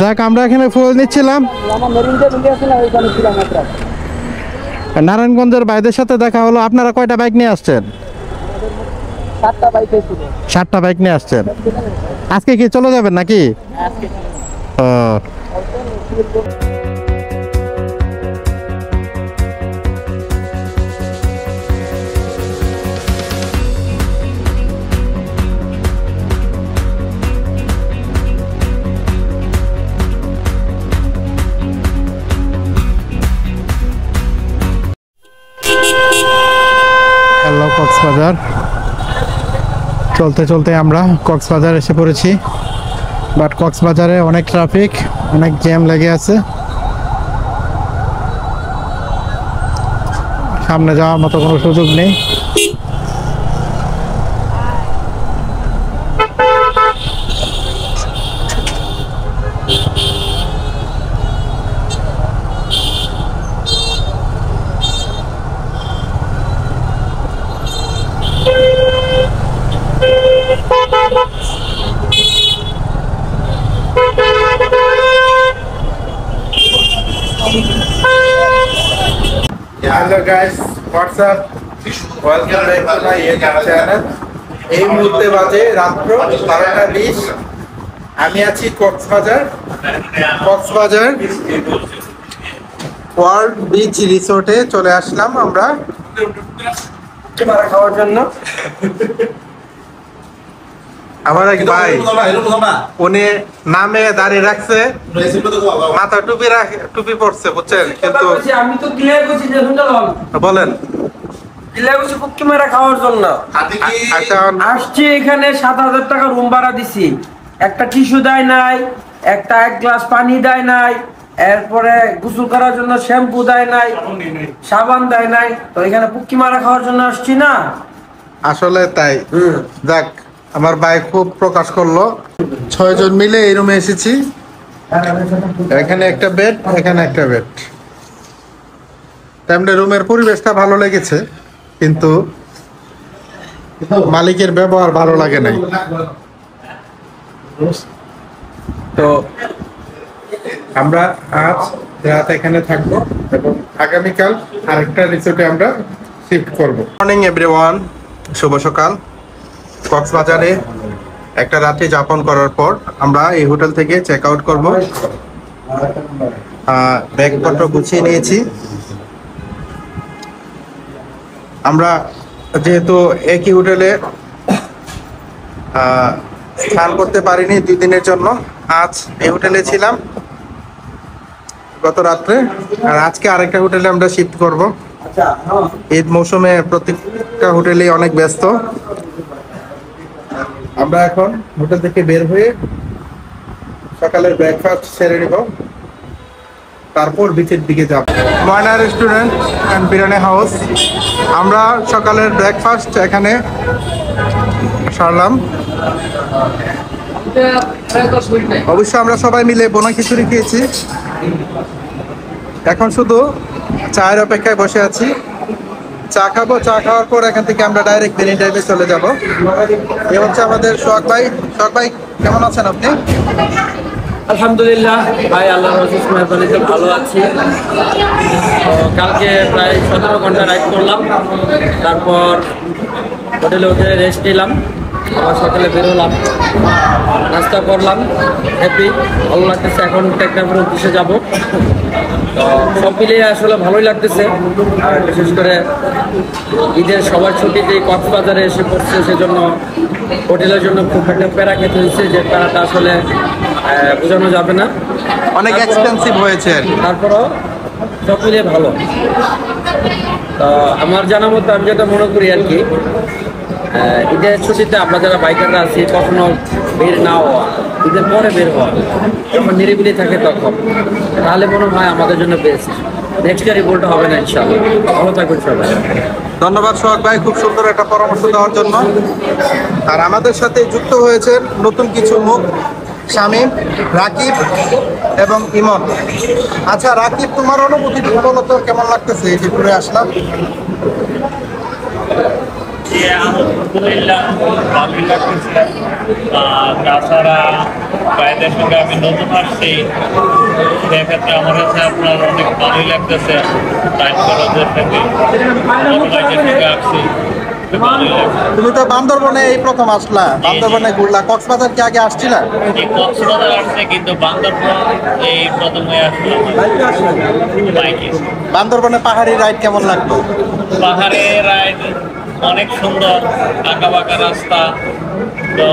যাক, আমরা এখানে ফুল নিচ্ছিলাম। নারায়ণগঞ্জের ভাইদের সাথে দেখা হলো। আপনারা কয়টা বাইক নিয়ে আসছেন? 7টা বাইক নিয়ে আসছেন। আজকে কি চলে যাবেন নাকি? ও, হ্যালো কক্সবাজার। চলতে চলতে আমরা কক্সবাজার এসে পড়েছি, বাট কক্সবাজারে অনেক ট্রাফিক, অনেক জ্যাম লেগে আছে। সামনে যাওয়ার মতো কোনো সুযোগ নেই। Hello guys, WhatsApp, welcome back to my YouTube channel. এই মুহূর্তে বাজে রাত্র 12:20। আমি আছি কক্সবাজার ওয়ার্ল্ড বিচ রিসোর্টে চলে আসলাম আমরা খাওয়ার জন্য। আমার এক ভাই, উনি নামে দাঁড়িয়ে রাখছে, মাথা টুপি পড়ছে, বুঝছেন? কিন্তু আমি তো ক্লিয়ার করছি যে বলেন খাওয়ার জন্য আচ্ছা, আসছি এখানে। 7,000 টাকা রুম ভাড়া দিছি, একটা টিস্যু দেয় নাই, এক গ্লাস পানি দেয় নাই, এরপরে গোসল করার জন্য শ্যাম্পু দেয় নাই, সাবান দেয় নাই। তো এখানে পুক্কি মারা খাওয়ার জন্য আসছি না আসলে তাই। যাক, আমার ভাই খুব প্রকাশ করলো। 6 জন মিলে এই রুমে এসেছি। এখানে একটা বেড, এখানে একটা বেড। তেমনি রুমের পরিবেশটা ভালো লেগেছে, কিন্তু মালিকের ব্যবহার ভালো লাগে নাই। তো আমরা আজ রাত এখানে থাকবো এবং আগামীকাল আরেকটা রিসোর্টে আমরা শিফট করবো। মর্নিং এভরিওয়ান, শুভ সকাল। কক্সবাজারে একটা রাত্রি যাপন করার পর আমরা এই হোটেল থেকে চেক আউট করবো। ব্যাগপত্র গুছিয়ে নিয়েছি। আমরা যেহেতু একই হোটেলে স্নান করতে পারিনি 2 দিনের জন্য, আজ এই হোটেলে ছিলাম গত রাত্রে, আর আজকে আরেকটা হোটেলে আমরা শিফট করব। ঈদ মৌসুমে প্রত্যেকটা হোটেলেই অনেক ব্যস্ত। আমরা এখন হোটেল থেকে বের হয়ে সকালের ব্রেকফাস্ট সেরে নিব, তারপর বিচের দিকে যাব। ময়না রেস্টুরেন্ট অ্যান্ড বিরিয়ানি হাউস। আমরা সকালের ব্রেকফাস্ট এখানে সারলাম। অবশ্য আমরা সবাই মিলে বোনা খিচুড়ি খেয়েছি। এখন শুধু চায়ের অপেক্ষায় বসে আছি। চা খাবো, চা খাওয়ার পর এখান থেকে আমরা ডাইরেক্ট মেরিন ড্রাইভে চলে যাব। এ হচ্ছে আমাদের সোহাগ ভাই। সোহাগ ভাই, কেমন আছেন আপনি? আলহামদুলিল্লাহ ভাই, আল্লাহর অশেষ মেহরবানিতে ভালো আছি। তো কালকে প্রায় 17 ঘন্টা রাইড করলাম, তারপর হোটেলে উঠে রেস্ট নিলাম, আবার সকালে বেরোলাম, নাস্তা করলাম, হ্যাপি, ভালো লাগতেছে। এখন টেকনাফের উদ্দেশ্যে যাব। তো সব মিলিয়ে আসলে ভালোই লাগতেছে। আর বিশেষ করে ঈদের সবার ছুটিতে কক্সবাজারে এসে পড়ছে, সেজন্য হোটেলের জন্য খুব একটা প্যারা খেতে হয়েছে, যে প্যারাটা আসলে বোঝানো যাবে না, অনেক এক্সপেন্সিভ হয়েছে। তারপরও সব মিলিয়ে ভালো। তো আমার জানা মতো আমি যেটা মনে করি আর কি, ঈদের ছুটিতে আমরা যারা বাইকাররা আছি কখনো বের না হওয়া, ঈদের পরে বের হওয়া, যখন নিরিবিলি থাকে তখন, তাহলে মনে হয় আমাদের জন্য বেস্ট। নেক্সট ইয়ার ভুলটা হবে না ইনশাআল্লাহ। ভালো থাকবেন সবাই। ধন্যবাদ সোহাগ ভাই, খুব সুন্দর একটা পরামর্শ দেওয়ার জন্য। আর আমাদের সাথে যুক্ত হয়েছেন নতুন কিছু মুখ, শামীম, রাকিব এবং ইমন। আচ্ছা রাকিব, তোমার অনুভূতি বলো তো, কেমন লাগতেছে এই যে ঘুরে আসলাম? আলহামদুলিল্লাহ ভালোই লাগতেছে। তাছাড়া ভাইদের সঙ্গে আমি নতুন আসছি, সেক্ষেত্রে আমার কাছে আপনার অনেক ভালোই লাগতেছে। রাইড করাদের সঙ্গে ভাইদের সঙ্গে আসছি, ভালোই লাগছে। তুমি তো বান্দরবনে এই প্রথম আসলা, বান্দরবনে ঘুরলা, কক্সবাজার কি আগে আসছিলা? এই কক্সবাজার আসছে কিন্তু বান্দরবন এই প্রথমে আসলাম বাইকে। বান্দরবনে পাহাড়ি রাইড কেমন লাগলো? পাহাড়ে রাইড অনেক সুন্দর, আঁকা বাঁকা রাস্তা। তো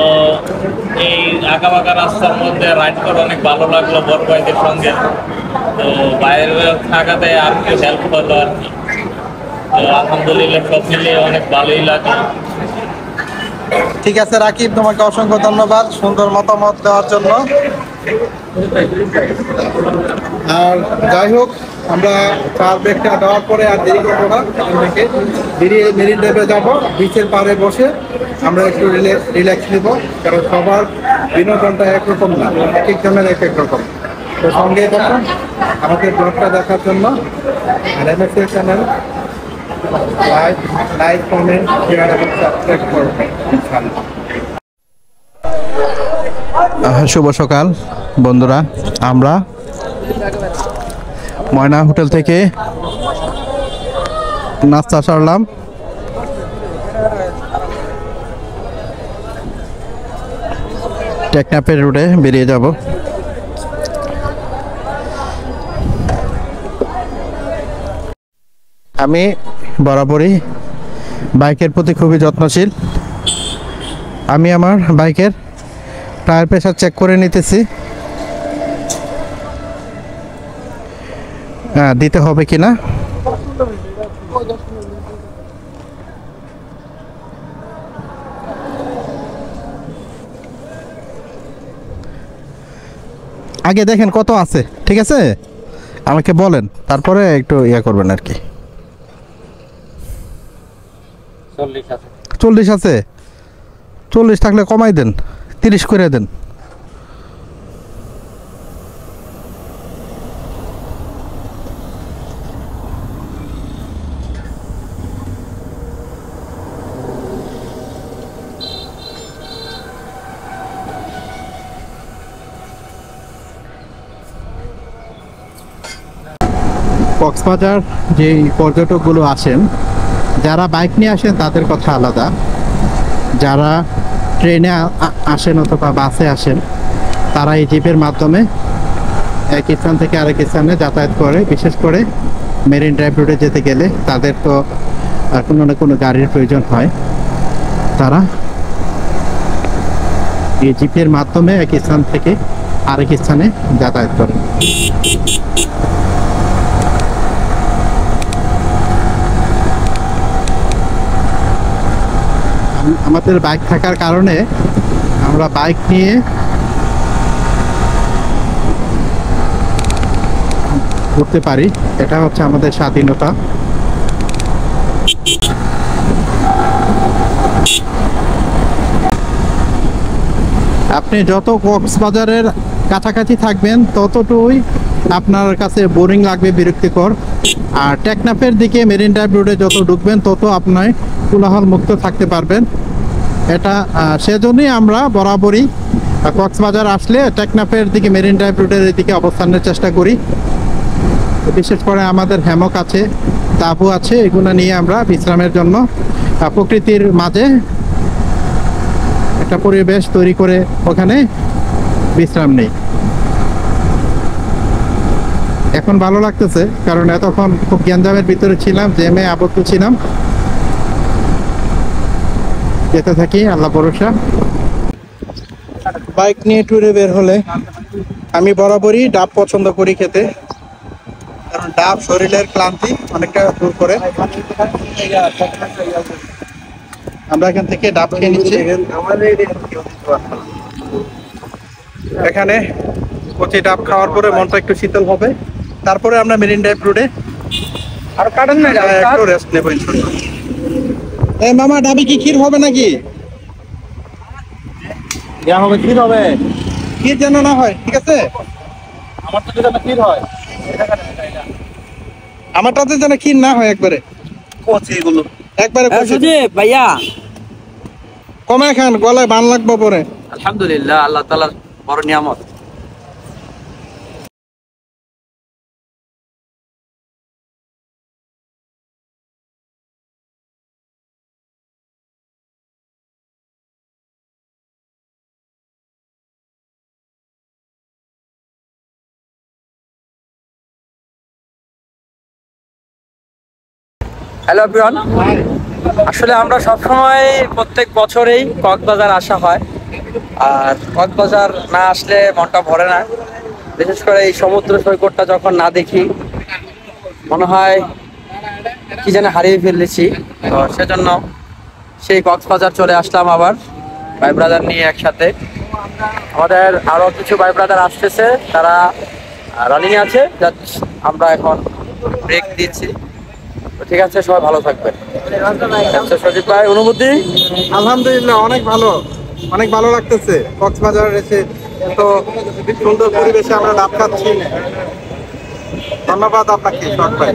এই আঁকা বাঁকা রাস্তার মধ্যে রাইড করে অনেক ভালো লাগলো বড় ভাইদের সঙ্গে। তো বাইরে থাকাতে আর কি হেল্প করলো আর কি। তো আলহামদুলিল্লাহ সব মিলিয়ে অনেক ভালোই লাগলো। ঠিক আছে রাকিব, তোমাকে অসংখ্য ধন্যবাদ সুন্দর মতামত দেওয়ার জন্য। আর যাই হোক, আমরা চার ব্রেকটা দেওয়ার পরে আর দেরি করবো না, এখান থেকে বেরিয়ে মেরিন ড্রাইভে যাবো। বিচের পাড়ে বসে আমরা একটু রিল্যাক্স নিব, কারণ সবার বিনোদনটা একরকম না, এক একজনের এক এক রকম। তো সঙ্গে থাকুন আমাদের ব্লগটা দেখার জন্য। আর MSL channel like comment share এবং সাবস্ক্রাইব করবেন। শুভ সকাল বন্ধুরা, আমরা ময়না হোটেল থেকে নাস্তা সারলাম। টেকনাফের রোডে বেরিয়ে যাব। আমি বরাবরই বাইকের প্রতি খুবই যত্নশীল। আমি আমার বাইকের টায়ার প্রেসার চেক করে নিতেছি, দিতে হবে কিনা। আগে দেখেন কত আছে, ঠিক আছে, আমাকে বলেন, তারপরে একটু ইয়া করবেন আর কি। 40 আছে, 40 থাকলে কমাই দেন, 30 করে দেন। কক্সবাজার যে পর্যটকগুলো আসেন, যারা বাইক নিয়ে আসেন তাদের কথা আলাদা, যারা ট্রেনে আসেন অথবা বাসে আসেন, তারা এই জিপের মাধ্যমে এক স্থান থেকে আরেক স্থানে যাতায়াত করে। বিশেষ করে মেরিন ড্রাইভ রোডে যেতে গেলে তাদের তো কোনো না কোনো গাড়ির প্রয়োজন হয়, তারা এই জিপের মাধ্যমে এক স্থান থেকে আরেক স্থানে যাতায়াত করে। আমাদের বাইক থাকার কারণে আমরা বাইক নিয়ে ঘুরতে পারি, এটা হচ্ছে আমাদের স্বাধীনতা। আপনি যত কক্সবাজারের কাছাকাছি থাকবেন ততটুকুই আপনার কাছে বোরিং লাগবে, বিরক্তিকর। আর টেকনাফের দিকে মেরিন ড্রাইভ রোডে যত ঢুকবেন তত আপনার কোলাহল মুক্ত থাকতে পারবেন। এটা সেজন্যই আমরা বরাবরই কক্সবাজার আসলে টেকনাফের দিকে মেরিন ড্রাইভ রোডের দিকে অবস্থানের চেষ্টা করি। বিশেষ করে আমাদের হ্যামক আছে, তাঁবু আছে, এগুলো নিয়ে আমরা বিশ্রামের জন্য প্রকৃতির মাঝে একটা পরিবেশ তৈরি করে ওখানে বিশ্রাম নেই। এখন ভালো লাগতেছে, কারণ এতক্ষণ খুব গ্যাঞ্জামের ভিতরে ছিলাম, জ্যামে আবদ্ধ ছিলাম। যেতে থাকি, আল্লাহ ভরসা। বাইক নিয়ে ট্যুরে বের হলে আমি বরাবরই ডাব পছন্দ করি খেতে, কারণ ডাব শরীরের ক্লান্তি অনেকটা দূর করে। আমরা এখান থেকে ডাব খেয়ে নিচ্ছি। এখানে কচি ডাব খাওয়ার পরে মনটা একটু শীতল হবে, তারপরে আমরা মেরিন ড্রাইভ রোডে আর কাটেন না একটু রেস্ট নেব। এই মামা, ডাবে কি ক্ষীর হবে নাকি? হবে, ক্ষীর হবে, ক্ষীর যেন না হয়, ঠিক আছে? আমারটাতে যেন ক্ষীর হয়, আমারটাতে যেন ক্ষীর না হয় একবারে। কচি এগুলো একবারে কষে সুদীপ ভাইয়া কমায় খান, গলায় বান লাগবে পরে। আলহামদুলিল্লাহ, আল্লাহ তাআলার বড় নিয়ামত। হ্যালো এভরিওয়ান, আসলে আমরা সবসময় প্রত্যেক বছরেই কক্সবাজার আসা হয়, আর কক্সবাজার না আসলে মনটা ভরে না। বিশেষ করে এই সমুদ্র সৈকতটা যখন না দেখি মনে হয় কি যেন হারিয়ে ফেলেছি। তো সেজন্য সেই কক্সবাজার চলে আসলাম আবার ভাই ব্রাদার নিয়ে একসাথে। আমাদের আরো কিছু ভাই ব্রাদার আসতেছে, তারা রানিং আছে, আমরা এখন ব্রেক দিচ্ছি। তো ঠিক আছে, সবাই ভালো থাকবেন। আচ্ছা সজীব ভাই, অনুভূতি? আলহামদুলিল্লাহ, অনেক ভালো, অনেক ভালো লাগতেছে কক্সবাজার এসে। তো সুন্দর পরিবেশে আমরা ডাব খাচ্ছি। ধন্যবাদ আপনাকে শখ ভাই।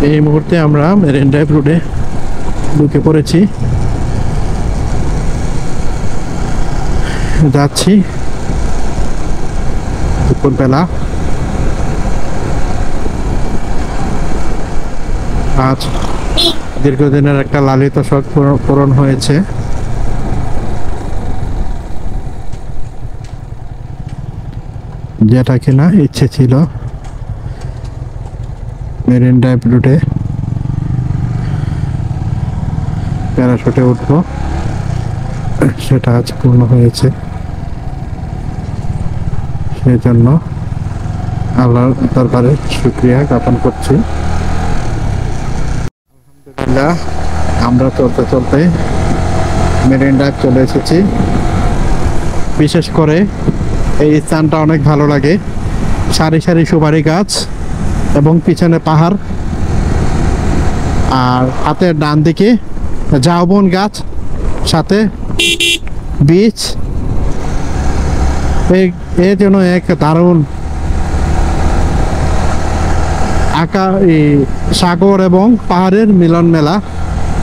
এই মুহূর্তে আমরা মেরিন ড্রাইভ রোডে ঢুকে পড়েছি, যাচ্ছি দুপুরবেলা। আজ দীর্ঘদিনের একটা লালিত শখ পূরণ হয়েছে। যেটা কিনা ইচ্ছে ছিল মেরিন ড্রাইভ রুটে প্যারাশুটে উঠবো, সেটা আজ পূর্ণ হয়েছে। সেই জন্য আল্লাহর দরবারে শুকরিয়া জ্ঞাপন করছি। আলহামদুলিল্লাহ, আমরা চলতে চলতে মেরিন ড্রাইভ চলে এসেছি। বিশেষ করে এই স্থানটা অনেক ভালো লাগে, সারি সারি সুপারি গাছ এবং পিছনে পাহাড়, আর হাতের ডান দিকে ঝাউবন গাছ, সাথে বিচ। এ যেন এক দারুণ সাগর এবং পাহাড়ের মিলন মেলা।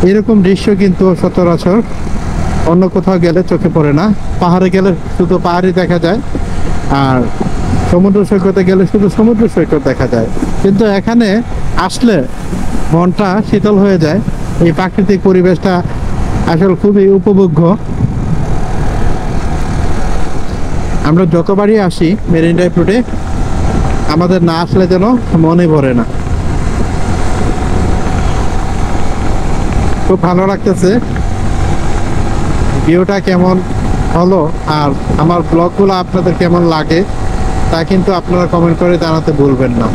এরকম দৃশ্য কিন্তু সচরাচর অন্য কোথাও গেলে চোখে পড়ে না। পাহাড়ে গেলে শুধু পাহাড়ই দেখা যায়, আর সমুদ্র সৈকতে গেলে শুধু সমুদ্র সৈকত দেখা যায়। কিন্তু এখানে আসলে মনটা শীতল হয়ে যায়। এই প্রাকৃতিক পরিবেশটা আসলে খুবই উপভোগ্য। আমরা যতবারই আসি মেরিন ড্রাইভ রোডে, আমাদের না আসলে যেন মনে ভরে না। খুব ভালো লাগতেছে। ভিউটা কেমন হলো আর আমার ব্লগগুলো আপনাদের কেমন লাগে তা কিন্তু আপনারা কমেন্ট করে জানাতে ভুলবেন না।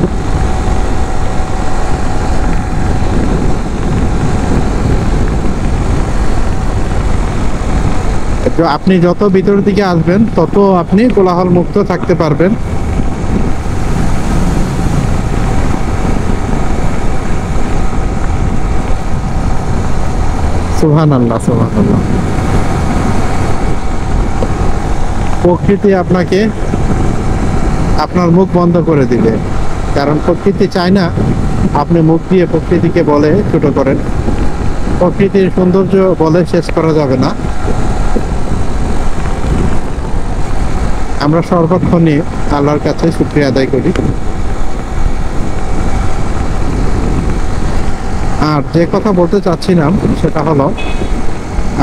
আপনি যত ভিতরের দিকে আসবেন তত আপনি কোলাহল মুক্ত থাকতে পারবেন। সুবহানাল্লাহ, সুবহানাল্লাহ। প্রকৃতি আপনাকে আপনার মুখ বন্ধ করে দিবে, কারণ প্রকৃতি চায় না আপনি মুখ দিয়ে প্রকৃতিকে বলে ছোট করেন। প্রকৃতির সৌন্দর্য বলে শেষ করা যাবে না। আমরা সর্বক্ষণই আল্লাহর কাছে শুকরিয়া আদায় করি। আর যে কথা বলতে চাচ্ছিলাম সেটা হলো,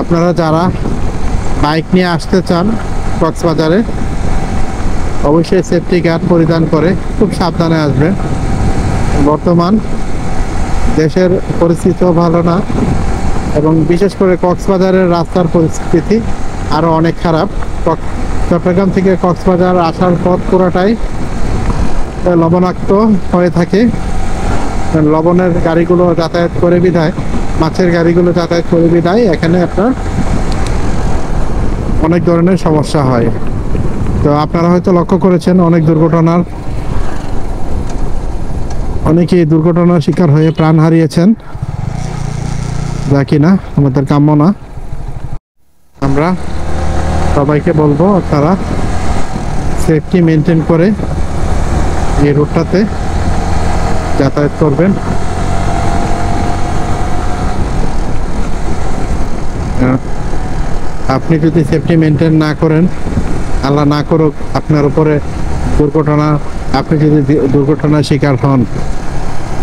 আপনারা যারা বাইক নিয়ে আসতে চান কক্সবাজারে, অবশ্যই সেফটি গার্ড পরিধান করে খুব সাবধানে আসবেন। বর্তমান দেশের পরিস্থিতিও ভালো না, এবং বিশেষ করে কক্সবাজারের রাস্তার পরিস্থিতি আরও অনেক খারাপ। চট্টগ্রাম থেকে কক্সবাজার আসার পথ পুরোটাই লবণাক্ত হয়ে থাকে। লবণের গাড়িগুলো যাতায়াত করে বিধায়, মাছের গাড়িগুলো যাতায়াত করে বিধায় এখানে আপনার অনেক ধরনের সমস্যা হয়। তো আপনারা হয়তো লক্ষ্য করেছেন অনেকেই দুর্ঘটনার শিকার হয়ে প্রাণ হারিয়েছেন, যা কিনা আমাদের কাম্য না। আমরা সবাইকে বলবো আপনারা সেফটি মেনটেন করে এই রুটটাতে যাতায়াত করবেন। আপনি যদি সেফটি মেনটেন না করেন, আল্লাহ না করুক আপনার উপরে দুর্ঘটনা, আপনি যদি দুর্ঘটনার শিকার হন,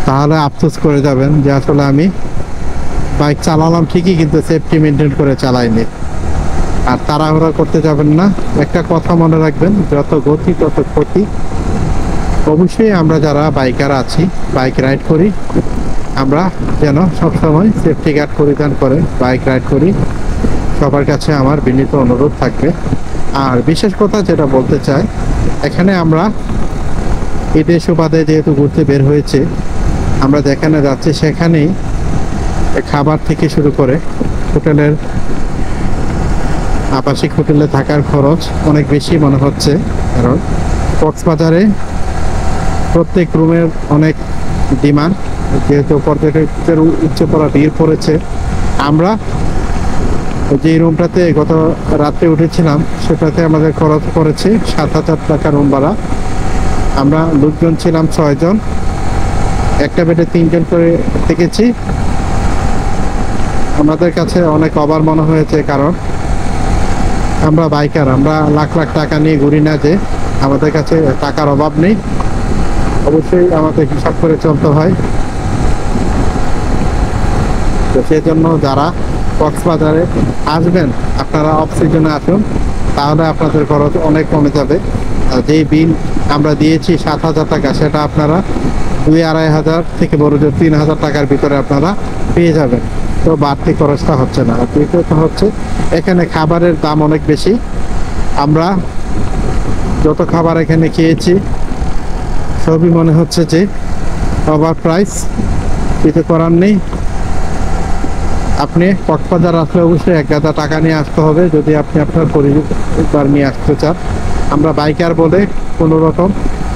তাহলে আফসোস করে যাবেন যে আসলে আমি বাইক চালালাম ঠিকই কিন্তু সেফটি মেনটেন করে চালাইনি। আর তাড়াহুড়া করতে যাবেন না। একটা কথা মনে রাখবেন, যত গতি তত ক্ষতি। অবশ্যই আমরা যারা বাইকার আছি, বাইক রাইড করি, আমরা যেন সবসময় সেফটি গার্ড পরিধান করে বাইক রাইড করি। সবার কাছে আমার বিনীত অনুরোধ থাকবে। আর বিশেষ কথা যেটা বলতে চাই, এখানে আমরা ঈদের সুবাদে যেহেতু ঘুরতে বের হয়েছে, আমরা যেখানে যাচ্ছি সেখানেই খাবার থেকে শুরু করে হোটেলের, আবাসিক হোটেলে থাকার খরচ অনেক বেশি মনে হচ্ছে। কারণ কক্সবাজারে প্রত্যেক রুমের অনেক ডিমান্ড, যেহেতু পর্যটকদের উচ্চ পড়া ভিড় পড়েছে। আমরা যে রুমটাতে গত রাত্রে উঠেছিলাম সেটাতে আমাদের খরচ পড়েছে 7,000 টাকা রুম ভাড়া। আমরা লোকজন ছিলাম 6 জন, একটা বেডে 3 জন করে থেকেছি। আমাদের কাছে অনেক অবাক মনে হয়েছে, কারণ আমরা বাইকার, আমরা লাখ লাখ টাকা নিয়ে ঘুরি না যে আমাদের কাছে টাকার অভাব নেই। অবশ্যই আমাদের হিসাব করে চলতে হয়। তো সেজন্য যারা কক্সবাজারে আসবেন, আপনারা অফ সিজনে আসুন, তাহলে আপনাদের খরচ অনেক কমে যাবে। আর যেই বিল আমরা দিয়েছি 7,000 টাকা, সেটা আপনারা 2-2,500 থেকে বড় জোর 3,000 টাকার ভিতরে আপনারা পেয়ে যাবেন। তো বাড়তি খরচটা হচ্ছে না। আর দ্বিতীয়ত হচ্ছে, এখানে খাবারের দাম অনেক বেশি। আমরা যত খাবার এখানে খেয়েছি সবই মনে হচ্ছে যে ওভার প্রাইস, কিছু করার নেই। আপনি কক্সবাজার আসলে অবশ্যই 1,000 টাকা নিয়ে আসতে হবে যদি আপনি আপনার পরিবার নিয়ে আসতে চান। আমরা বাইকার বলে কোনো রকম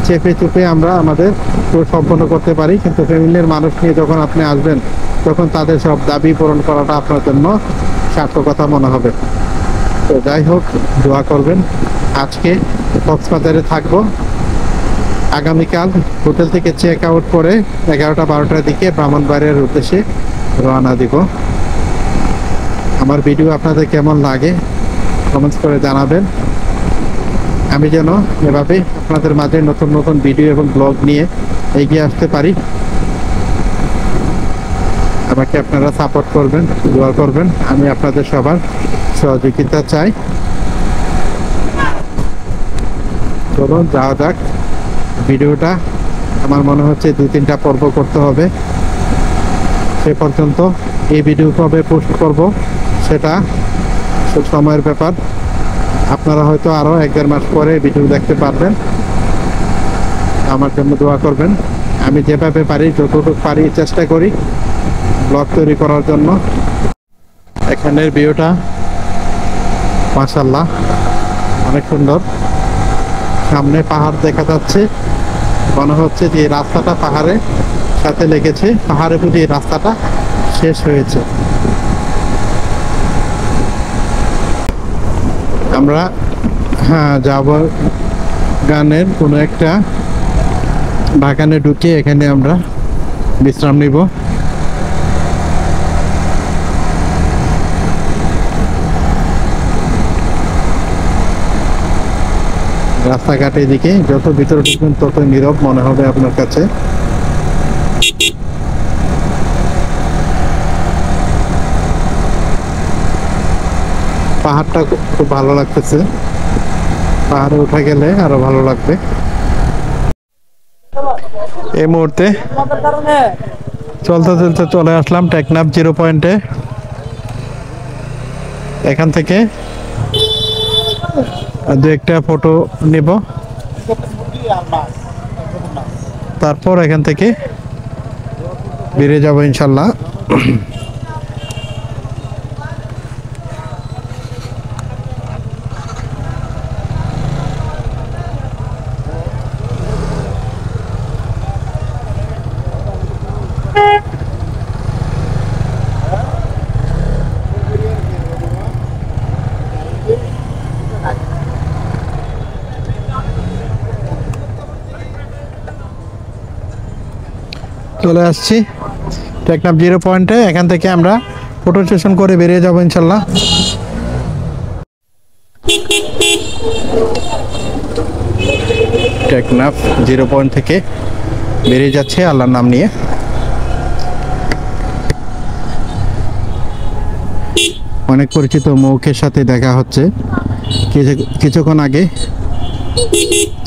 চেপে চুপে আমরা আমাদের ট্যুর সম্পন্ন করতে পারি, কিন্তু ফ্যামিলির মানুষ নিয়ে যখন আপনি আসবেন, তখন তাদের সব দাবি পূরণ করাটা আপনার জন্য সার্থকতা মনে হবে। তো যাই হোক, দোয়া করবেন। আজকে কক্সবাজারে থাকবো, আগামীকাল হোটেল থেকে চেক আউট করে 11টা-12টার দিকে ব্রাহ্মণবাড়িয়ার উদ্দেশ্যে রওনা দিব। আমার ভিডিও আপনাদের কেমন লাগে কমেন্টস করে জানাবেন। আমি যেন এভাবে আপনাদের মাঝে নতুন নতুন ভিডিও এবং ব্লগ নিয়ে এগিয়ে আসতে পারি। আমাকে আপনারা সাপোর্ট করবেন, দোয়া করবেন। আমি আপনাদের সবার সহযোগিতা চাই। চলুন যাওয়া যাক। ভিডিওটা আমার মনে হচ্ছে 2-3টা পর্ব করতে হবে। সে পর্যন্ত এই ভিডিও কবে পোস্ট করব সেটা সময়ের ব্যাপার। আপনারা হয়তো আরও 1-1.5 মাস পরে ভিডিও দেখতে পারবেন। আমার জন্য দোয়া করবেন। আমি যেভাবে পারি, যতটুকু পারি চেষ্টা করি ব্লগ তৈরি করার জন্য। এখানের ভিউটা মাশাআল্লাহ অনেক সুন্দর। সামনে পাহাড় দেখা যাচ্ছে, মনে হচ্ছে যে রাস্তাটা পাহাড়ের সাথে লেগেছে, পাহাড়ে বুঝি রাস্তাটা শেষ হয়েছে। আমরা যাব গানের কোনো একটা বাগানে ঢুকে এখানে আমরা বিশ্রাম নিব। রাস্তাঘাটের দিকে যত ভিতরে ঢুকবেন তত নীরব মনে হবে আপনার কাছে। পাহাড়টা খুব ভালো লাগতেছে, পাহাড়ে উঠে গেলে আরো ভালো লাগবে। এই মুহূর্তে চলতে চলতে চলে আসলাম টেকনাফ 0 পয়েন্টে। এখান থেকে 2-1টা ফটো নিব, তারপর এখান থেকে বেরিয়ে যাব ইনশাল্লাহ। চলে আসছি টেকনাফ 0 পয়েন্টে। এখান থেকে আমরা ফটো সেশন করে বেরিয়ে যাবো ইনশাল্লাহ। টেকনাফ 0 পয়েন্ট থেকে বেরিয়ে যাচ্ছে আল্লাহর নাম নিয়ে। অনেক পরিচিত মুখের সাথে দেখা হচ্ছে। কিছুক্ষণ আগে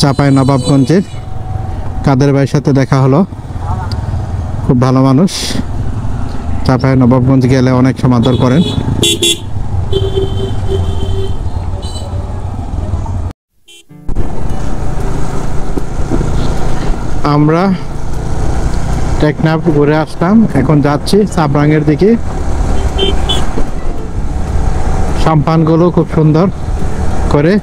চাঁপাইনবাবগঞ্জের কাদের ভাইয়ের সাথে দেখা হলো, খুব ভালো মানুষ। চাঁপাইনবাবগঞ্জ গেলে অনেক সমাদর করেন। আমরা টেকনাফ ঘুরে আসলাম, এখন যাচ্ছি সাবরাঙের দিকে। সাম্পানগুলো খুব সুন্দর করে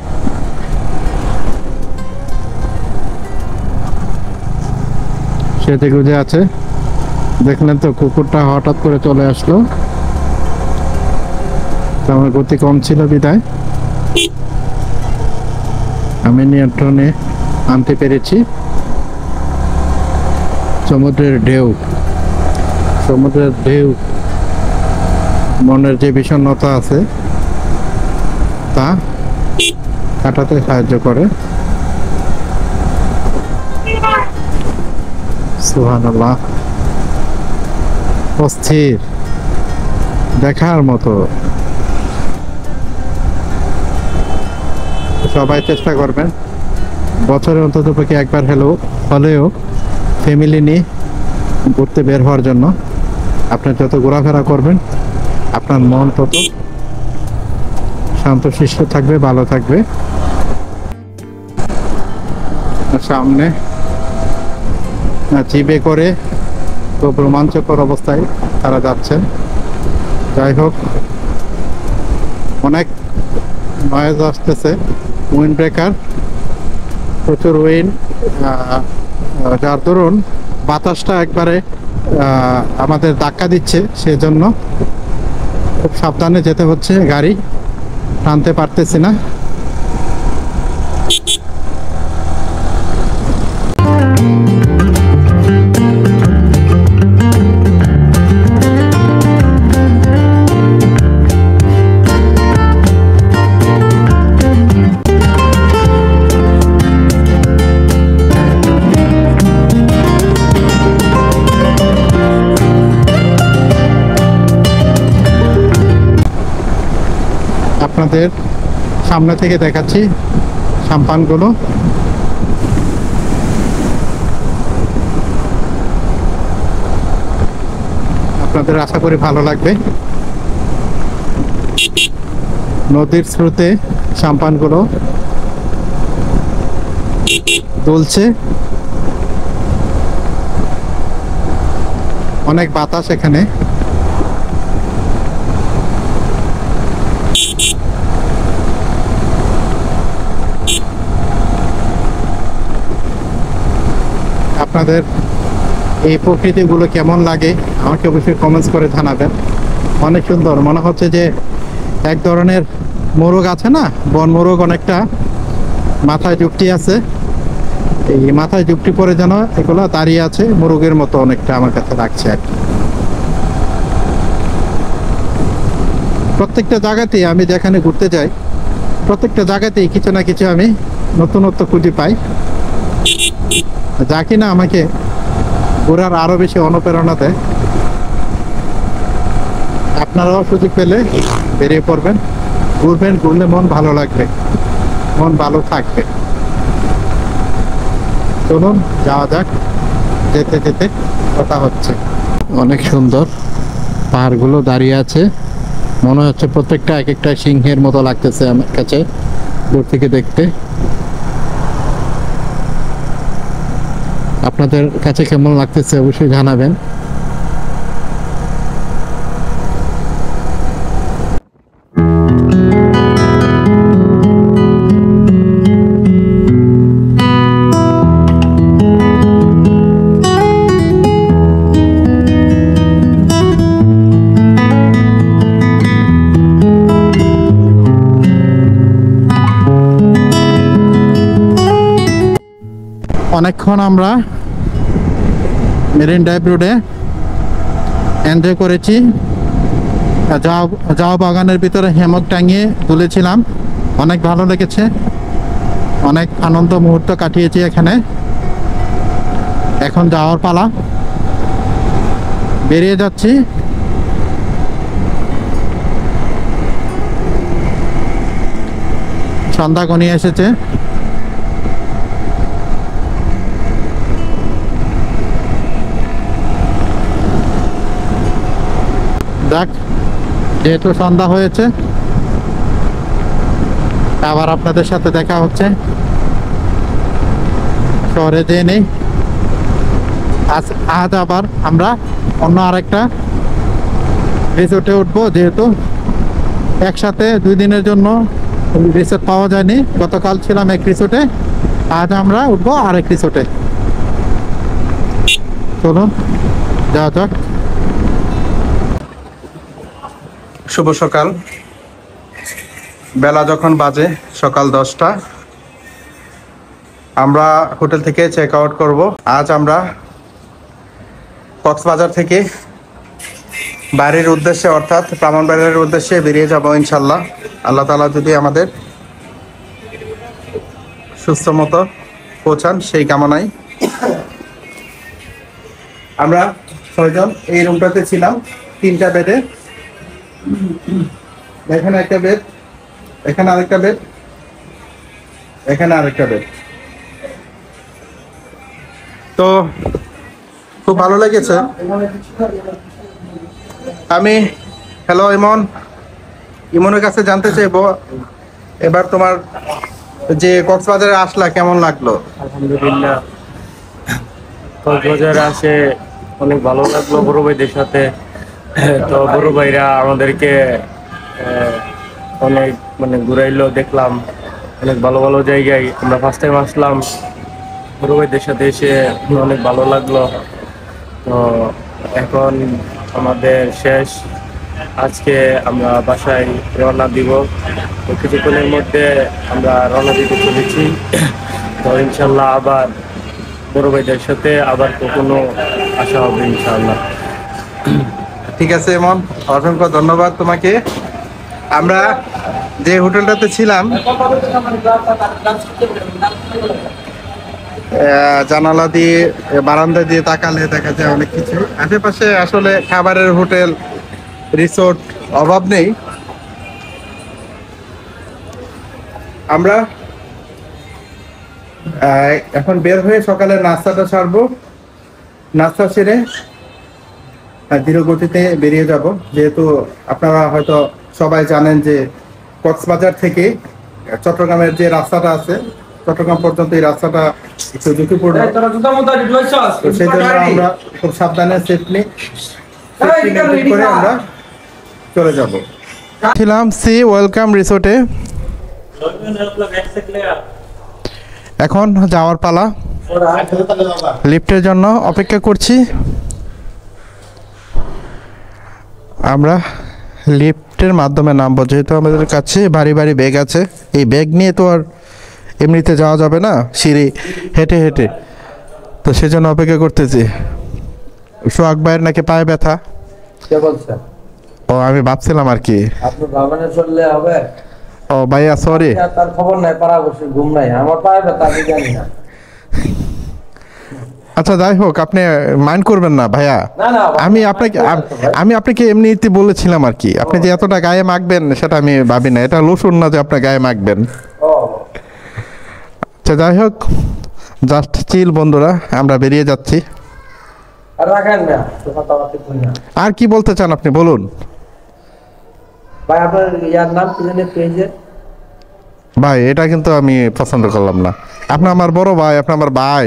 সেজে গুজে আছে। দেখলেন তো কুকুরটা হঠাৎ করে চলে আসলো, আমার গতি কম ছিল বিদায় আমি নিয়ন্ত্রণে আনতে পেরেছি। সমুদ্রের ঢেউ মনের যে বিষণ্ণতা আছে তা কাটাতে সাহায্য করে। সুবহানাল্লাহ, অস্থির, দেখার মতো। সবাই চেষ্টা করবেন বছরে অন্তত পক্ষে একবার হলেও ফ্যামিলি নিয়ে ঘুরতে বের হওয়ার জন্য। আপনি যত ঘোরাফেরা করবেন আপনার মন তত শান্তশিষ্ট থাকবে, ভালো থাকবে। সামনে জিপে করে খুব রোমাঞ্চকর অবস্থায় তারা যাচ্ছেন। যাই হোক, অনেক নয়েজ আসতেছে, উইন্ড ব্রেকার, প্রচুর উইন্ড, যার দরুন বাতাসটা একবারে আমাদের ধাক্কা দিচ্ছে। সেজন্য খুব সাবধানে যেতে হচ্ছে, গাড়ি টানতে পারতেছি না। আপনাদের সামনে থেকে দেখাচ্ছি সাম্পানগুলো। আপনাদের আশা করি ভালো লাগবে। নদীর স্রোতে সাম্পানগুলো দুলছে, অনেক বাতাস এখানে। আপনাদের এই প্রকৃতিগুলো কেমন লাগে আমাকে অবশ্যই কমেন্টস করে জানাবেন। অনেক সুন্দর মনে হচ্ছে যে এক ধরনের মোরগ আছে না, বন মোরগ, অনেকটা মাথায় যুক্তি আছে, এই মাথায় যুক্তি পরে যেন এগুলো দাঁড়িয়ে আছে মোরগের মতো অনেকটা আমার কাছে লাগছে আর কি। প্রত্যেকটা জায়গাতেই আমি যেখানে ঘুরতে যাই প্রত্যেকটা জায়গাতেই কিছু না কিছু আমি নতুনত্ব খুঁজে পাই, যা কিনা আমাকে ঘোরার আরো বেশি অনুপ্রেরণা দেয়। আপনারাও সুযোগ পেলে বেরিয়ে পড়বেন, ঘুরবেন, ঘুরলে মন ভালো লাগবে, মন ভালো থাকবে। চলুন যাওয়া যাক, যেতে যেতে কথা হচ্ছে। অনেক সুন্দর পাহাড়গুলো দাঁড়িয়ে আছে, মনে হচ্ছে প্রত্যেকটা এক একটা সিংহের মতো লাগতেছে আমার কাছে দূর থেকে দেখতে। আপনাদের কাছে কেমন লাগতেছে অবশ্যই জানাবেন। অনেকক্ষণ আমরা মেরিন ড্রাইভ রোডে এনজয় করেছি। যাও বাগানের ভিতরে হেমক টাঙিয়ে তুলেছিলাম, অনেক ভালো লেগেছে, অনেক আনন্দ মুহূর্ত কাটিয়েছি এখানে। এখন যাওয়ার পালা, বেরিয়ে যাচ্ছি। সন্ধ্যা ঘনিয়ে এসেছে। দেখ, যেহেতু সন্ধ্যা হয়েছে, আবার আপনাদের সাথে দেখা হচ্ছে। শহরে যেয়ে নেই। আজ আবার আমরা অন্য আরেকটা রিসোর্টে উঠবো, যেহেতু একসাথে 2 দিনের জন্য রিসোর্ট পাওয়া যায়নি। গতকাল ছিলাম এক রিসোর্টে, আজ আমরা উঠবো আরেক রিসোর্টে। চলুন যাওয়া যাক। শুভ সকাল। বেলা যখন বাজে সকাল 10টা, আমরা হোটেল থেকে চেক আউট করবো। আজ আমরা কক্সবাজার থেকে বাড়ির উদ্দেশ্যে, অর্থাৎ ব্রাহ্মণবাড়িয়ার উদ্দেশ্যে বেরিয়ে যাব ইনশাল্লাহ। আল্লাহ তাআলা যদি আমাদের সুস্থ মতো পৌঁছান, সেই কামনায়। আমরা 6 জন এই রুমটাতে ছিলাম, 3টা বেডে। এখানে একটা বেড, এখানে আরেকটা বেড, এখানে আরেকটা বেড। তো খুব ভালো লেগেছে। আমি হ্যালো ইমনের কাছে জানতে চাইবো, এবার তোমার যে কক্সবাজারে আসলা কেমন লাগলো? আলহামদুলিল্লাহ, কক্সবাজারে আসে অনেক ভালো লাগলো বড় ভাইদের সাথে। তো বড় ভাইরা আমাদেরকে অনেক ঘুরাইলো, দেখলাম অনেক ভালো ভালো জায়গায়। আমরা ফার্স্ট টাইম আসলাম, বড় ভাইদের সাথে এসে অনেক ভালো লাগলো। তো এখন আমাদের শেষ, আজকে আমরা বাসায় রওনা দিব। তো কিছুক্ষণের মধ্যে আমরা রওনা দিতে চলেছি। তো ইনশাল্লাহ আবার বড় ভাইদের সাথে আবার কখনো আসা হবে ইনশাল্লাহ। ঠিক আছে ইমন, অসংখ্য ধন্যবাদ তোমাকে। আমরা যে হোটেলটাতে ছিলাম, জানালা দিয়ে বারান্দা দিয়ে তাকালে দেখা যায় অনেক কিছু। আশেপাশে আসলে খাবারের হোটেল, রিসোর্ট অভাব নেই। আমরা এখন বের হয়ে সকালে নাস্তাটা সারবো। নাস্তা সেরে ধীর গতিতে বেরিয়ে যাব, যেহেতু আপনারা হয়তো সবাই জানেন যে কক্সবাজার থেকে চট্টগ্রামের যে রাস্তাটা আছে, চট্টগ্রাম পর্যন্ত এই রাস্তাটা একটু ঝুঁকিপূর্ণ। তো সেই জন্য আমরা খুব সাবধানে সেফটি করে আমরা চলে যাব। ছিলাম সি ওয়েলকাম রিসোর্টে, এখন যাওয়ার পালা। লিফটের জন্য অপেক্ষা করছি। আমরা লিফটের মাধ্যমে নামবো, যেহেতু আমাদের কাছে ভারী ভারী ব্যাগ আছে। এই ব্যাগ নিয়ে তো আর এমনিতে যাওয়া যাবে না, সিঁড়ি হেঁটে হেঁটে। তো সেজন্য অপেক্ষা করতেছি। সোহাগ ভাইয়ের নাকি পায়ে ব্যথা। কে বলছেন? ও, আমি ভাবছিলাম আর কি। আপনি ভ্রমণে চললে হবে? ও ভাইয়া সরি। তার খবর নাই, পাড়া বসে ঘুম নাই, আমার পায়ে ব্যথা, আমি জানি না। আচ্ছা যাই হোক, আপনি মাইন্ড করবেন না ভাইয়া। না না, আমি আপনাকে এমনিতে বলেছিলাম আর কি। আপনি যে এতটা গায়ে মাখবেন সেটা আমি ভাবি না। এটা লোশন না যে আপনার গায়ে মাখবেন। ও আচ্ছা যাই হোক, জাস্ট চিল বন্ধুরা, আমরা বেরিয়ে যাচ্ছি। আর রাখেন না, কথাবার্তা কই না। আর কি বলতে চান আপনি বলুন। ভাই আপনার ইয়ার নাম কি জানেন পেজে? ভাই এটা কিন্তু আমি পছন্দ করলাম না। আপনি আমার বড় ভাই, আপনি আমার ভাই,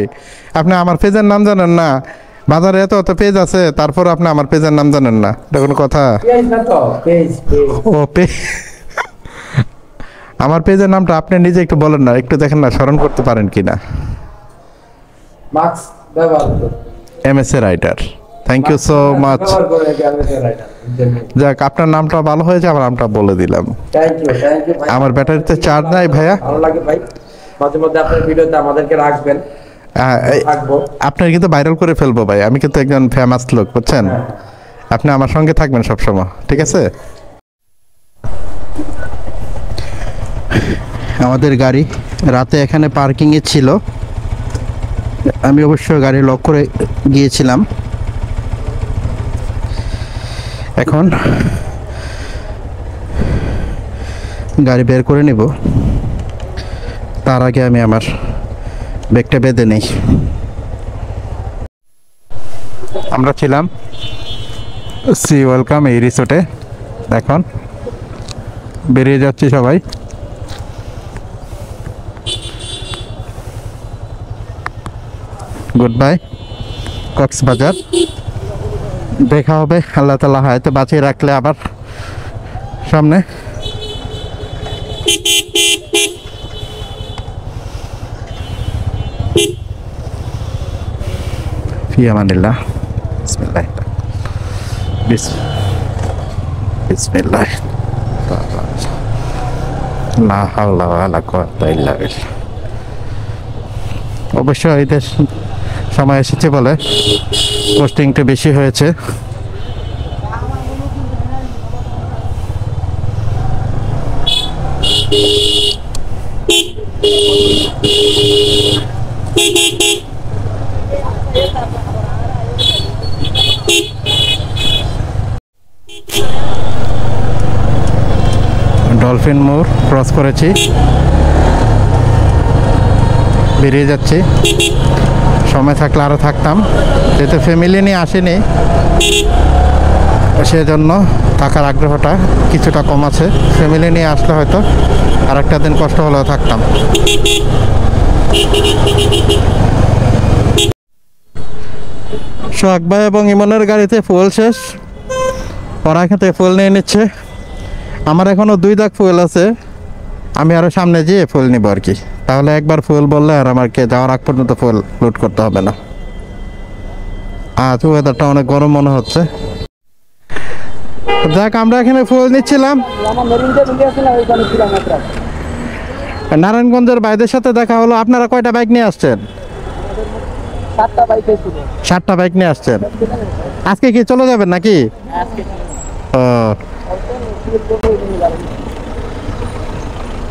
আপনি আমার পেজের নাম জানেন না? বাজারে এত এত পেজ আছে, তারপর আপনি আমার পেজের নাম জানেন না? এটা কোনো কথা? পেজ না তো, পেজ পেজ। ও আমার পেজের নামটা আপনি নিজে একটু বলেন না, একটু দেখেন না, স্মরণ করতে পারেন কিনা। মাস্ক ব্যবহার করুন। MSA writer, thank you so much. ব্যবহার করে ক্যামেরা রাইটার। যাক, আপনার নামটা ভালো হয়েছে, আমার নামটা বলে দিলাম। থ্যাংক ইউ ভাই। আমার ব্যাটারিতে চার্জ নাই ভাইয়া। ভালো লাগে ভাই, মাঝে মধ্যে আপনার ভিডিওতে আমাদেরকে রাখবেন। থাকবো। আপনার কিন্তু ভাইরাল করে ফেলবো ভাই, আমি কিন্তু একজন ফেমাস লোক, বুঝছেন? আপনি আমার সঙ্গে থাকবেন সবসময়, ঠিক আছে? আমাদের গাড়ি রাতে এখানে পার্কিংয়ে ছিল, আমি অবশ্য গাড়ি লক করে গিয়েছিলাম। এখন গাড়ি বের করে নেব, তার আগে আমি আমার ব্যাগটা বেঁধে নেই। আমরা ছিলাম সি ওয়েলকাম এই রিসোর্টে, এখন বেরিয়ে যাচ্ছি সবাই। গুড বাই কক্সবাজার, দেখা হবে আল্লাহ তাআলা হয়তো বাঁচিয়ে রাখলে আবার সামনে। ফি আমানিল্লাহ, বিসমিল্লাহ বিসমিল্লাহ, লা হাওলা ওয়ালা কুওয়াতা ইল্লা বিল্লাহ। অবশ্য ঈদের সময় এসেছে বলে পোস্টিংটা বেশি হয়েছে। ডলফিন মোড় ক্রস করেছি, বেরিয়ে যাচ্ছি। সময় থাকলে আরও থাকতাম, যেহেতু ফ্যামিলি নিয়ে আসেনি সেজন্য থাকার আগ্রহটা কিছুটা কম আছে। ফ্যামিলি নিয়ে আসলে হয়তো আর একটা দিন কষ্ট হলেও থাকতাম। সোহাগ ভাই এবং ইমনের গাড়িতে ফুয়েল শেষ, ওরা এখান থেকে ফুয়েল নিয়ে নিচ্ছে। আমার এখনও 2 দাগ ফুয়েল আছে, আমি আরও সামনে যেয়ে ফুয়েল নিব আর কি। তাহলে একবার ফুয়েল বললে আর আমাকে যাওয়ার আগ পর্যন্ত ফুয়েল লোড করতে হবে না। আজ ওয়েদারটা অনেক গরম মনে হচ্ছে। যাক, আমরা এখানে ফুয়েল নিচ্ছিলাম, নারায়ণগঞ্জের ভাইদের সাথে দেখা হলো। আপনারা কয়টা বাইক নিয়ে আসছেন? 7টা বাইক নিয়ে আসছেন। আজকে কি চলে যাবেন নাকি? ও,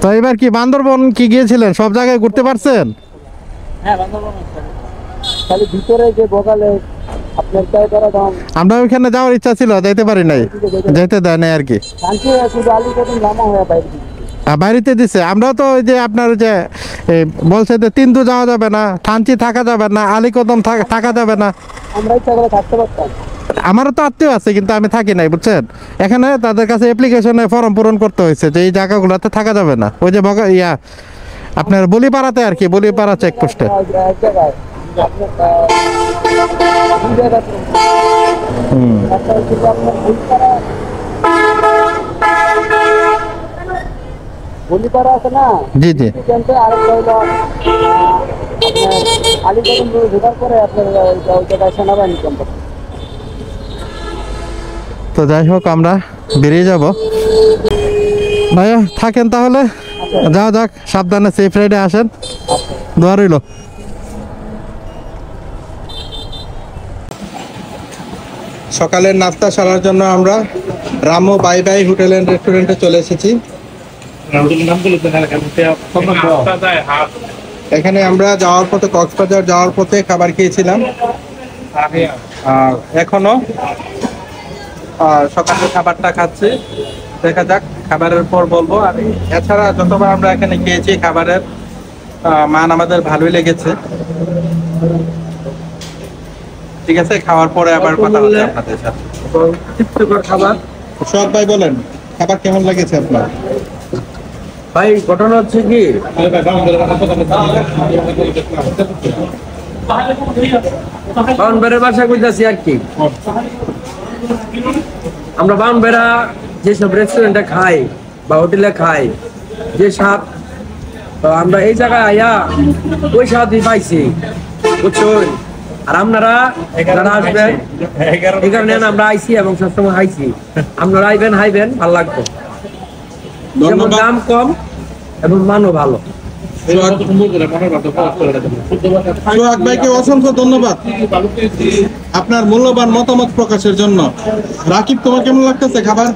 তো এবার কি বান্দরবন কি গিয়েছিলেন? সব জায়গায় ঘুরতে পারছেন? আমরা ওইখানে যাওয়ার ইচ্ছা ছিল, যাইতে পারি নাই, যাইতে দেয় নাই আর কি। বাইরেতে দিছে। আমরাও তো ওই যে আপনার যে বলছে যে তিনদু যাওয়া যাবে না, থানচি থাকা যাবে না, আলীকদম থাকা যাবে না। আমারও তো আত্মীয় আছে, কিন্তু আমি থাকি নাই, বুঝছেন। এখানে তাদের কাছে অ্যাপ্লিকেশনে ফর্ম পূরণ করতে হয়েছে যে এই জায়গাগুলোতে থাকা যাবে না। ওই যে আপনার বলিপাড়াতে আর কি, বলিপাড়া চেকপোস্টে। জি জি, তো যাই হোক আমরা বেরিয়ে যাব। ভাইয়া থাকেন তাহলে, যাওয়া যাক, সাবধানে সেফ রাইডে আসেন, দোয়া রইল। সকালের নাস্তা সারার জন্য আমরা রামু বাই বাই হোটেল এন্ড রেস্টুরেন্টে চলে এসেছি। এখানে আমরা যাওয়ার পথে, কক্সবাজার যাওয়ার পথে খাবার খেয়েছিলাম, এখনো সকালের খাবারটা খাচ্ছি। দেখা যাক, খাবারের পর বলবো। আর এছাড়া যতবার আমরা এখানে খেয়েছি খাবারের মান আমাদের ভালোই লেগেছে। ঠিক আছে, খাওয়ার পরে আবার কথা বলবো আপনাদের সাথে। তৃপ্তিকর খাবার। সোহাগ ভাই বলেন, খাবার কেমন লেগেছে আপনার? ভাই ঘটনা হচ্ছে কি, বাউনবেড়ার বাসা কইতাছি আর কি। আমরা বাউনবেড়া যেসব রেস্টুরেন্টে খাই বা হোটেলে খাই, যে স্বাদ, তো আমরা এই জায়গায় আয়া ওই স্বাদই পাইছি, বুঝছেন। আর আপনারা যারা আসবেন, এই কারণে আমরা আইছি এবং সবসময় আইছি। আপনারা আইবেন, হাইবেন, ভালো লাগবে। যেমন দাম কম এবং মানও ভালো। সোহাগ ভাইকে অসংখ্য ধন্যবাদ আপনার মূল্যবান মতামত প্রকাশের জন্য। রাকিব, তোমার কেমন লাগতেছে খাবার?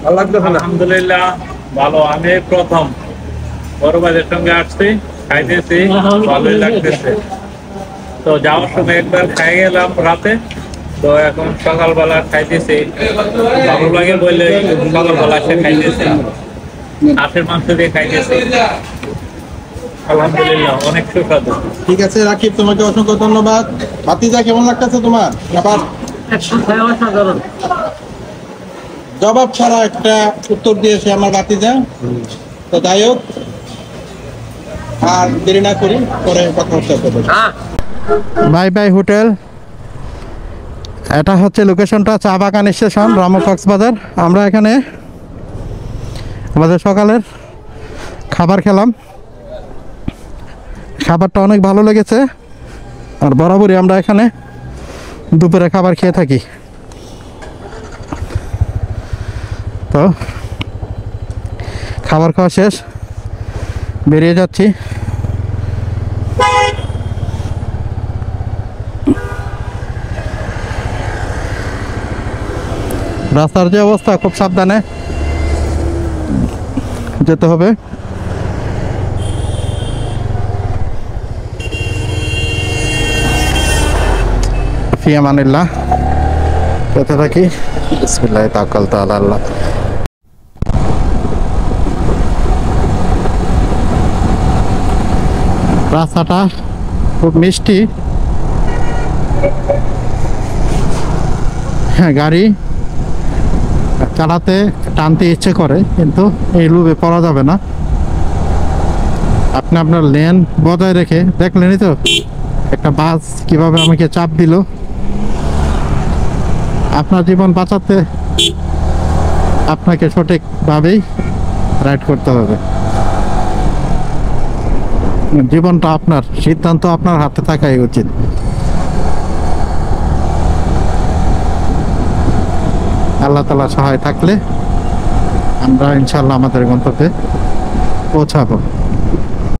ভালো লাগতেছে না? আলহামদুলিল্লাহ ভালো। আমি প্রথম বড় ভাইদের সঙ্গে আসছি, খাইতেছি, ভালোই লাগতেছে। তো যাওয়ার সময় একবার খাই গেলাম রাতে, তো এখন সকালবেলা খাইতেছি, ভালো লাগে বলে সকালবেলা এসে খাইতেছি, হাঁসের মাংস দিয়ে খাইতেছি। আলহামদুলিল্লাহ অনেক সুস্বাদু। ঠিক আছে রাকিব, তোমাকে অসংখ্য ধন্যবাদ। ভাতিজা, কেমন লাগতেছে তোমার খাবার? অসাধারণ। জবাব ছাড়া একটা উত্তর দিয়েছে আমার ভাতিজা। তো যাই হোক, আর দেরি না করি, পরে কথা হচ্ছে। বাই বাই হোটেল। এটা হচ্ছে লোকেশনটা চা বাগান স্টেশন, রামু কক্সবাজার। আমরা এখানে আমাদের সকালের খাবার খেলাম, খাবারটা অনেক ভালো লেগেছে। আর বরাবরই আমরা এখানে দুপুরে খাবার খেয়ে থাকি। তো খাবার খাওয়া শেষ, বেরিয়ে যাচ্ছি। রাস্তার যে অবস্থা, খুব সাবধানে যেতে হবে। ফি আমানিল্লাহ, কোথা থাকি? বিসমিল্লাহ তাওয়াক্কালতু আলা আল্লাহ। রাস্তাটা খুব মিষ্টি, হ্যাঁ, গাড়ি চালাতে টানতে ইচ্ছে করে, কিন্তু এই লুপে পড়া যাবে না। আপনি আপনার লেন বজায় রেখে, দেখলেনই তো একটা বাস কিভাবে আমাকে চাপ দিল। আপনার জীবন বাঁচাতে আপনাকে সঠিকভাবেই রাইড করতে হবে। জীবনটা আপনার, সিদ্ধান্ত আপনার হাতে থাকাই উচিত। আল্লাহ তাআলা সহায় থাকলে আমরা ইনশাআল্লাহ আমাদের গন্তব্যে পৌঁছাবো।